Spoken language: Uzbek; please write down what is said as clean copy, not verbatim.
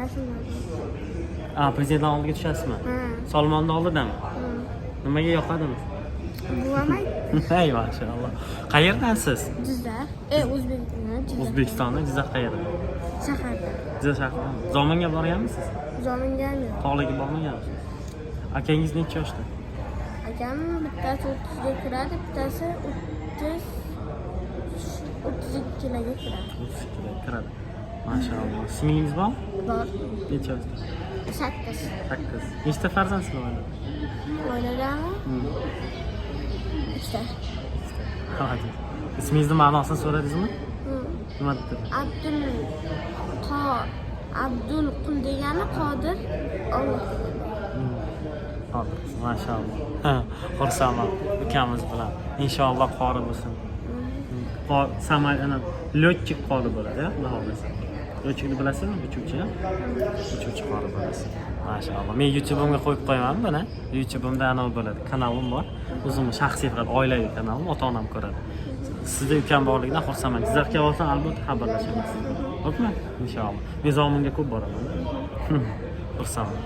rasmlarni. Prezidentlar oldiga tushasizmi? Solmonni oldidami? Nimaga yoqadimi? Buvaman Ey maşallah. Qayerdansiz? Jizzax. O'zbekistonda Jizzax qayerda? Shaharda. Jizzax shahrida. Zominga borganmisiz? Zominga Tog'larga bormaganmisiz? Akangiz necha yoshda? akam bittasi 30 ga kiradi, bittasi 32 ga kiradi. 32 ga kiradi. Maşallah. Singlingiz bormi? Bor. Necha yoshda? 8. 8. Nechta farzandsizlar oilada? Oiladami? Ikkita. Hadi. İsmingizni ma'nosini so'radingizmi? Nima debdi? Abdul qul degani Qodir Alloh. Hozir, maşallah. Xursandman ukamiz bilan. Inshaalloh qori bo'lsin. Samolyotni lotchik qori bo'ladi-ya, Xudo xolasa. Lotchikni bilasizmi? Uchuvchi. Uchuvchi qori bo'lasiz. Maşallah. Men YouTube'imga qo'yib qo'yaman buni. YouTube'imda anavi bo'ladi, kanalim bor. O'zimning shaxsiy faqat oilaviy kanalim, ota-onam ko'radi. Sizda ukam borligidan xursandman. Jizzaxga olsam albatta xabarlashamiz. Xo'pmi? Inshaalloh. Men Zominga ko'p boraman. Xursandman.